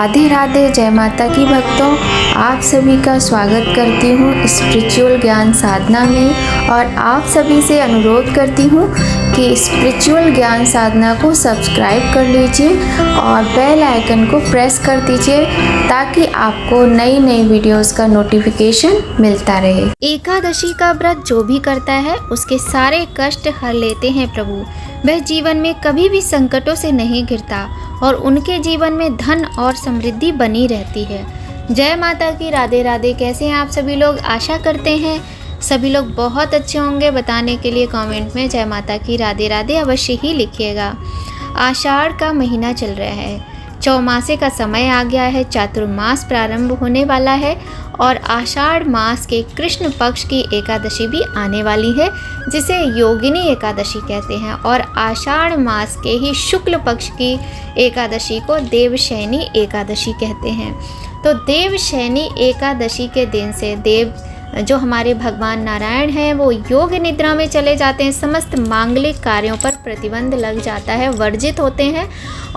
राधे राधे, जय माता की भक्तों। आप सभी का स्वागत करती हूँ स्पिरिचुअल ज्ञान साधना में और आप सभी से अनुरोध करती हूँ कि स्पिरिचुअल ज्ञान साधना को सब्सक्राइब कर लीजिए और बेल आइकन को प्रेस कर दीजिए ताकि आपको नई नई वीडियोस का नोटिफिकेशन मिलता रहे। एकादशी का व्रत जो भी करता है उसके सारे कष्ट हर लेते हैं प्रभु। वह जीवन में कभी भी संकटों से नहीं घिरता और उनके जीवन में धन और समृद्धि बनी रहती है। जय माता की, राधे राधे। कैसे हैं आप सभी लोग? आशा करते हैं सभी लोग बहुत अच्छे होंगे। बताने के लिए कमेंट में जय माता की, राधे राधे अवश्य ही लिखिएगा। आषाढ़ का महीना चल रहा है, चौमासे का समय आ गया है, चातुर्मास प्रारंभ होने वाला है और आषाढ़ मास के कृष्ण पक्ष की एकादशी भी आने वाली है जिसे योगिनी एकादशी कहते हैं। और आषाढ़ मास के ही शुक्ल पक्ष की एकादशी को देवशयनी एकादशी कहते हैं। तो देवशयनी एकादशी के दिन से देव जो हमारे भगवान नारायण हैं वो योग निद्रा में चले जाते हैं। समस्त मांगलिक कार्यों पर प्रतिबंध लग जाता है, वर्जित होते हैं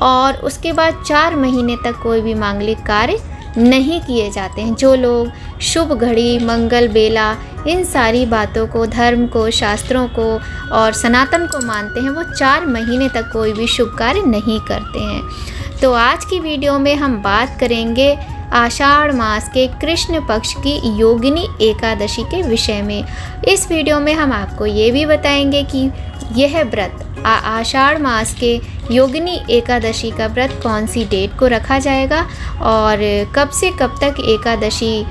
और उसके बाद 4 महीने तक कोई भी मांगलिक कार्य नहीं किए जाते हैं। जो लोग शुभ घड़ी, मंगल बेला, इन सारी बातों को, धर्म को, शास्त्रों को और सनातन को मानते हैं, वो 4 महीने तक कोई भी शुभ कार्य नहीं करते हैं। तो आज की वीडियो में हम बात करेंगे आषाढ़ मास के कृष्ण पक्ष की योगिनी एकादशी के विषय में। इस वीडियो में हम आपको ये भी बताएंगे कि यह व्रत आषाढ़ मास के योगिनी एकादशी का व्रत कौन सी डेट को रखा जाएगा और कब से कब तक एकादशी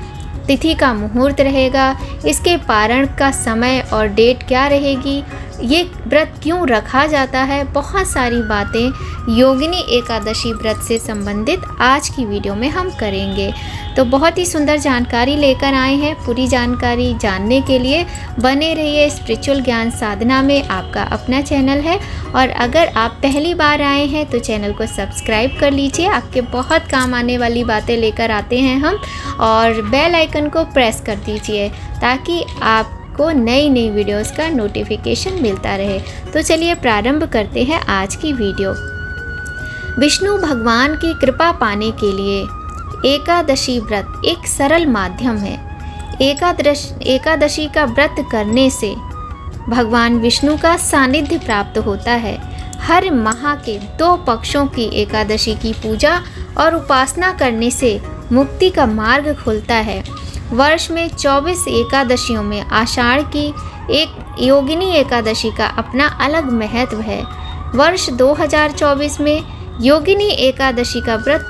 तिथि का मुहूर्त रहेगा, इसके पारण का समय और डेट क्या रहेगी, ये व्रत क्यों रखा जाता है। बहुत सारी बातें योगिनी एकादशी व्रत से संबंधित आज की वीडियो में हम करेंगे। तो बहुत ही सुंदर जानकारी लेकर आए हैं। पूरी जानकारी जानने के लिए बने रहिए स्पिरिचुअल ज्ञान साधना में। आपका अपना चैनल है और अगर आप पहली बार आए हैं तो चैनल को सब्सक्राइब कर लीजिए। आपके बहुत काम आने वाली बातें लेकर आते हैं हम। और बेल आइकन को प्रेस कर दीजिए ताकि आपको नई नई वीडियोस का नोटिफिकेशन मिलता रहे। तो चलिए प्रारंभ करते हैं आज की वीडियो। विष्णु भगवान की कृपा पाने के लिए एकादशी व्रत एक सरल माध्यम है। एकादशी का व्रत करने से भगवान विष्णु का सानिध्य प्राप्त होता है। हर माह के 2 पक्षों की एकादशी की पूजा और उपासना करने से मुक्ति का मार्ग खुलता है। वर्ष में 24 एकादशियों में आषाढ़ की एक योगिनी एकादशी का अपना अलग महत्व है। वर्ष 2024 में योगिनी एकादशी का व्रत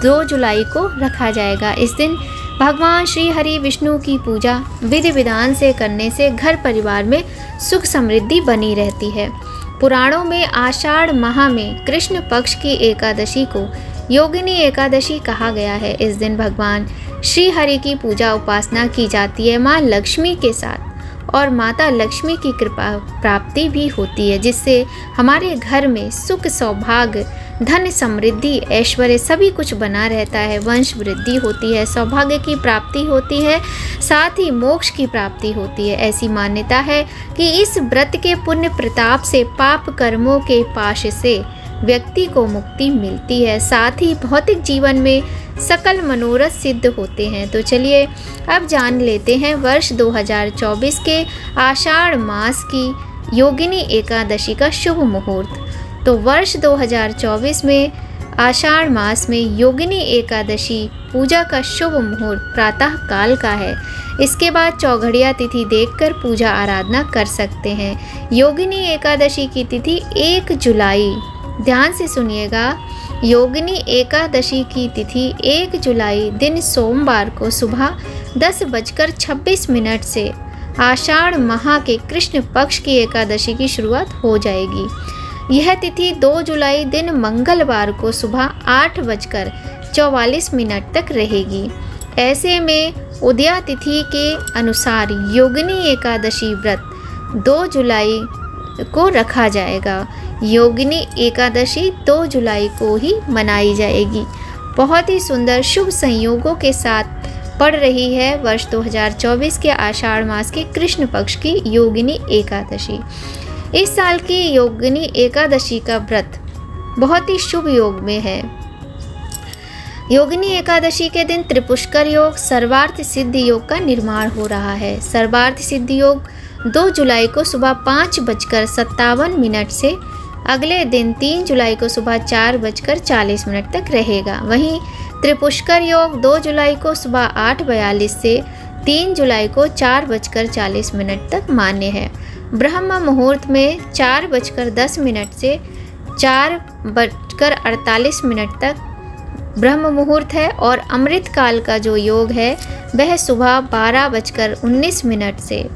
2 जुलाई को रखा जाएगा। इस दिन भगवान श्री हरि विष्णु की पूजा विधि विधान से करने से घर परिवार में सुख समृद्धि बनी रहती है। पुराणों में आषाढ़ माह में कृष्ण पक्ष की एकादशी को योगिनी एकादशी कहा गया है। इस दिन भगवान श्री हरि की पूजा उपासना की जाती है माँ लक्ष्मी के साथ और माता लक्ष्मी की कृपा प्राप्ति भी होती है जिससे हमारे घर में सुख, सौभाग्य, धन, समृद्धि, ऐश्वर्य सभी कुछ बना रहता है। वंश वृद्धि होती है, सौभाग्य की प्राप्ति होती है, साथ ही मोक्ष की प्राप्ति होती है। ऐसी मान्यता है कि इस व्रत के पुण्य प्रताप से पाप कर्मों के पाश से व्यक्ति को मुक्ति मिलती है, साथ ही भौतिक जीवन में सकल मनोरथ सिद्ध होते हैं। तो चलिए अब जान लेते हैं वर्ष 2024 के आषाढ़ मास की योगिनी एकादशी का शुभ मुहूर्त। तो वर्ष 2024 में आषाढ़ मास में योगिनी एकादशी पूजा का शुभ मुहूर्त प्रातः काल का है। इसके बाद चौघड़िया तिथि देखकर पूजा आराधना कर सकते हैं। योगिनी एकादशी की तिथि 1 जुलाई, ध्यान से सुनिएगा, योगिनी एकादशी की तिथि 1 जुलाई दिन सोमवार को सुबह 10:26 से आषाढ़ माह के कृष्ण पक्ष की एकादशी की शुरुआत हो जाएगी। यह तिथि 2 जुलाई दिन मंगलवार को सुबह 8:44 तक रहेगी। ऐसे में उदया तिथि के अनुसार योगिनी एकादशी व्रत 2 जुलाई को रखा जाएगा। योगिनी एकादशी 2 जुलाई को ही मनाई जाएगी। बहुत ही सुंदर शुभ संयोगों के साथ पड़ रही है वर्ष 2024 के आषाढ़ मास के कृष्ण पक्ष की योगिनी एकादशी। इस साल की योगिनी एकादशी का व्रत बहुत ही शुभ योग में है। योगिनी एकादशी के दिन त्रिपुष्कर योग सर्वार्थ सिद्धि योग का निर्माण हो रहा है। सर्वार्थ सिद्धि योग 2 जुलाई को सुबह 5:57 से अगले दिन 3 जुलाई को सुबह 4:40 तक रहेगा। वहीं त्रिपुष्कर योग 2 जुलाई को सुबह 8:42 से 3 जुलाई को 4:40 तक मान्य है। ब्रह्म मुहूर्त में 4:10 से 4:48 तक ब्रह्म मुहूर्त है और अमृत काल का जो योग है वह सुबह 12:19 से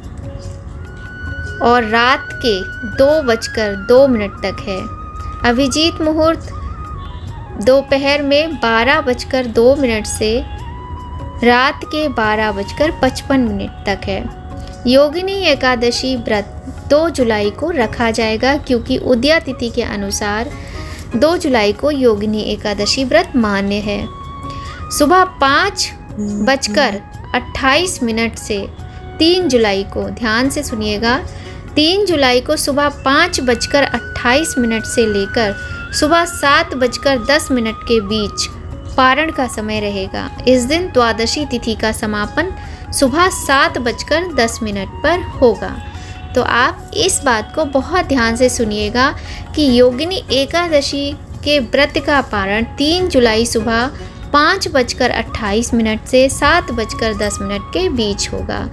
और रात के 2:02 तक है। अभिजीत मुहूर्त दोपहर में 12:02 से रात के 12:55 तक है। योगिनी एकादशी व्रत 2 जुलाई को रखा जाएगा क्योंकि उदया तिथि के अनुसार 2 जुलाई को योगिनी एकादशी व्रत मान्य है। सुबह 5:28 से 3 जुलाई को, ध्यान से सुनिएगा, 3 जुलाई को सुबह 5:28 से लेकर सुबह 7:10 के बीच पारण का समय रहेगा। इस दिन द्वादशी तिथि का समापन सुबह 7:10 पर होगा। तो आप इस बात को बहुत ध्यान से सुनिएगा कि योगिनी एकादशी के व्रत का पारण 3 जुलाई सुबह 5:28 से 7:10 के बीच होगा।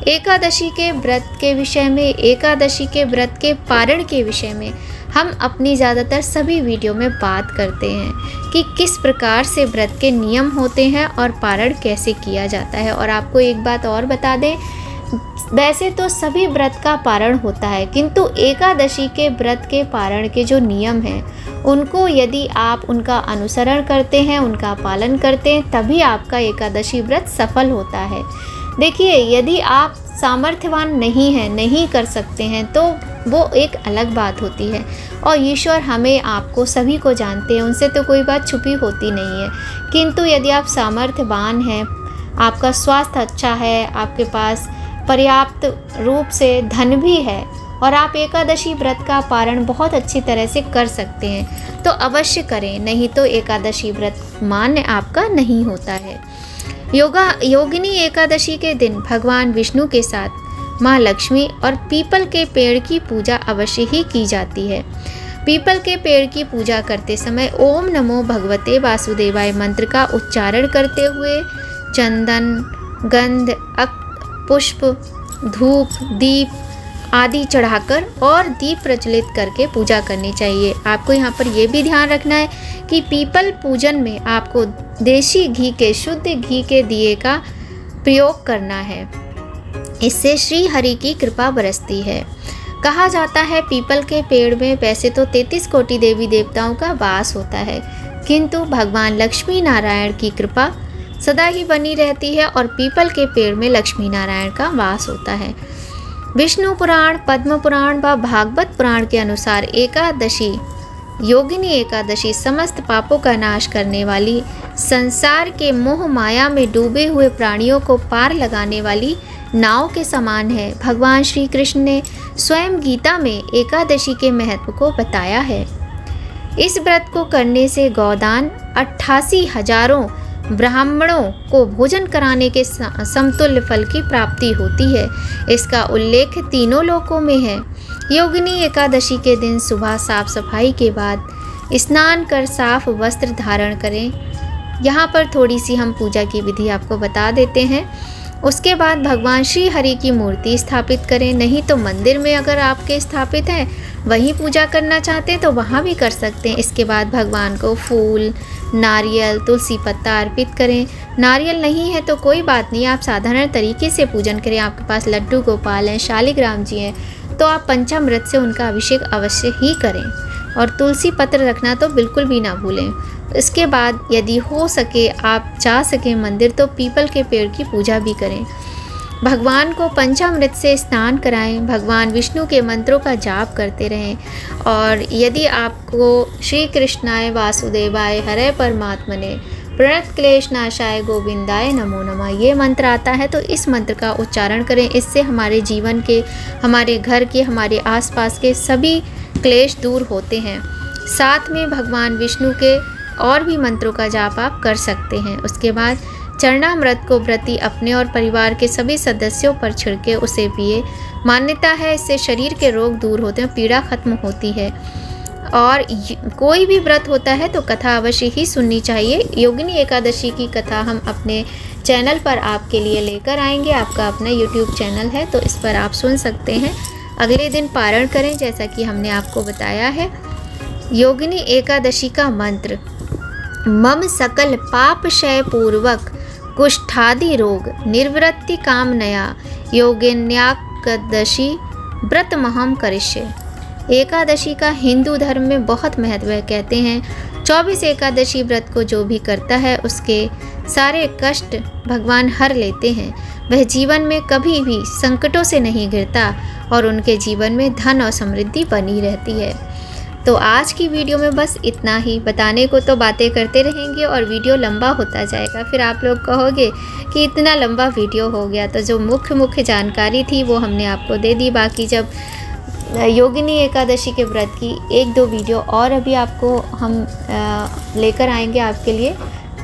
एकादशी के व्रत के विषय में, एकादशी के व्रत के पारण के विषय में हम अपनी ज़्यादातर सभी वीडियो में बात करते हैं कि किस प्रकार से व्रत के नियम होते हैं और पारण कैसे किया जाता है। और आपको एक बात और बता दें, वैसे तो सभी व्रत का पारण होता है, किंतु एकादशी के व्रत के पारण के जो नियम हैं उनको यदि आप उनका अनुसरण करते हैं, उनका पालन करते हैं, तभी आपका एकादशी व्रत सफल होता है। देखिए, यदि आप सामर्थ्यवान नहीं हैं, नहीं कर सकते हैं, तो वो एक अलग बात होती है और ईश्वर हमें, आपको, सभी को जानते हैं, उनसे तो कोई बात छुपी होती नहीं है। किंतु यदि आप सामर्थ्यवान हैं, आपका स्वास्थ्य अच्छा है, आपके पास पर्याप्त रूप से धन भी है और आप एकादशी व्रत का पारण बहुत अच्छी तरह से कर सकते हैं तो अवश्य करें, नहीं तो एकादशी व्रत मान्य आपका नहीं होता है। योगिनी एकादशी के दिन भगवान विष्णु के साथ माँ लक्ष्मी और पीपल के पेड़ की पूजा अवश्य ही की जाती है। पीपल के पेड़ की पूजा करते समय ओम नमो भगवते वासुदेवाय मंत्र का उच्चारण करते हुए चंदन, गंध, पुष्प, धूप, दीप आदि चढ़ाकर और दीप प्रज्वलित करके पूजा करनी चाहिए। आपको यहाँ पर यह भी ध्यान रखना है कि पीपल पूजन में आपको देशी घी के, शुद्ध घी के दिए का प्रयोग करना है। इससे श्री हरि की कृपा बरसती है। कहा जाता है पीपल के पेड़ में वैसे तो 33 कोटि देवी देवताओं का वास होता है, किंतु भगवान लक्ष्मी नारायण की कृपा सदा ही बनी रहती है और पीपल के पेड़ में लक्ष्मी नारायण का वास होता है। विष्णु पुराण, पद्म पुराण व भागवत पुराण के अनुसार एकादशी, योगिनी एकादशी समस्त पापों का नाश करने वाली, संसार के मोह माया में डूबे हुए प्राणियों को पार लगाने वाली नाव के समान है। भगवान श्री कृष्ण ने स्वयं गीता में एकादशी के महत्व को बताया है। इस व्रत को करने से गौदान 88,000 ब्राह्मणों को भोजन कराने के समतुल्य फल की प्राप्ति होती है। इसका उल्लेख तीनों लोकों में है। योगिनी एकादशी के दिन सुबह साफ सफाई के बाद स्नान कर साफ वस्त्र धारण करें। यहाँ पर थोड़ी सी हम पूजा की विधि आपको बता देते हैं। उसके बाद भगवान श्री हरि की मूर्ति स्थापित करें, नहीं तो मंदिर में अगर आपके स्थापित है वहीं पूजा करना चाहते हैं तो वहाँ भी कर सकते हैं। इसके बाद भगवान को फूल, नारियल, तुलसी पत्ता अर्पित करें। नारियल नहीं है तो कोई बात नहीं, आप साधारण तरीके से पूजन करें। आपके पास लड्डू गोपाल हैं, शालिग्राम जी हैं, तो आप पंचामृत से उनका अभिषेक अवश्य ही करें और तुलसी पत्र रखना तो बिल्कुल भी ना भूलें। इसके बाद यदि हो सके, आप जा सकें मंदिर, तो पीपल के पेड़ की पूजा भी करें। भगवान को पंचामृत से स्नान कराएं। भगवान विष्णु के मंत्रों का जाप करते रहें और यदि आपको श्री कृष्णाय वासुदेवाय हरे परमात्मने प्रणत क्लेश नाशाय गोविंदाय नमो नमः ये मंत्र आता है तो इस मंत्र का उच्चारण करें। इससे हमारे जीवन के, हमारे घर के, हमारे आसपास के सभी क्लेश दूर होते हैं। साथ में भगवान विष्णु के और भी मंत्रों का जाप आप कर सकते हैं। उसके बाद चरणामृत को व्रती अपने और परिवार के सभी सदस्यों पर छिड़के उसे पिए। मान्यता है इससे शरीर के रोग दूर होते हैं, पीड़ा खत्म होती है। और कोई भी व्रत होता है तो कथा अवश्य ही सुननी चाहिए। योगिनी एकादशी की कथा हम अपने चैनल पर आपके लिए लेकर आएंगे। आपका अपना YouTube चैनल है तो इस पर आप सुन सकते हैं। अगले दिन पारण करें जैसा कि हमने आपको बताया है। योगिनी एकादशी का मंत्र: मम सकल पाप क्षय पूर्वक कुष्ठादि रोग निर्वृत्ति कामनया योगिन्याकादशी व्रतमहम करिष्ये। एकादशी का हिंदू धर्म में बहुत महत्व है। कहते हैं 24 एकादशी व्रत को जो भी करता है उसके सारे कष्ट भगवान हर लेते हैं। वह जीवन में कभी भी संकटों से नहीं घिरता और उनके जीवन में धन और समृद्धि बनी रहती है। तो आज की वीडियो में बस इतना ही। बताने को तो बातें करते रहेंगे और वीडियो लंबा होता जाएगा, फिर आप लोग कहोगे कि इतना लंबा वीडियो हो गया। तो जो मुख्य जानकारी थी वो हमने आपको दे दी। बाकी जब योगिनी एकादशी के व्रत की 1-2 वीडियो और अभी आपको हम लेकर आएंगे आपके लिए,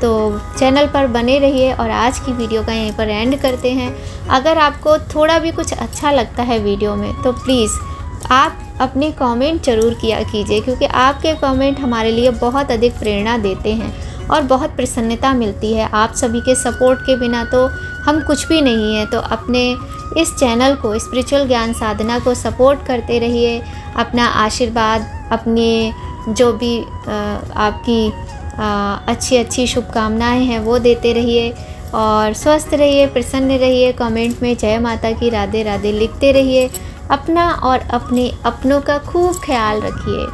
तो चैनल पर बने रहिए। और आज की वीडियो का यहीं पर एंड करते हैं। अगर आपको थोड़ा भी कुछ अच्छा लगता है वीडियो में तो प्लीज़ आप अपनी कमेंट ज़रूर किया कीजिए, क्योंकि आपके कमेंट हमारे लिए बहुत अधिक प्रेरणा देते हैं और बहुत प्रसन्नता मिलती है। आप सभी के सपोर्ट के बिना तो हम कुछ भी नहीं है। तो अपने इस चैनल को, स्पिरिचुअल ज्ञान साधना को सपोर्ट करते रहिए। अपना आशीर्वाद, अपने जो भी आपकी अच्छी शुभकामनाएं हैं वो देते रहिए और स्वस्थ रहिए, प्रसन्न रहिए। कमेंट में जय माता की, राधे राधे लिखते रहिए। अपना और अपने अपनों का खूब ख्याल रखिए।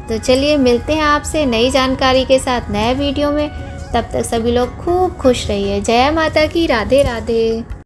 तो चलिए मिलते हैं आपसे नई जानकारी के साथ नए वीडियो में। तब तक सभी लोग खूब खुश रहिए। जय माता की, राधे राधे।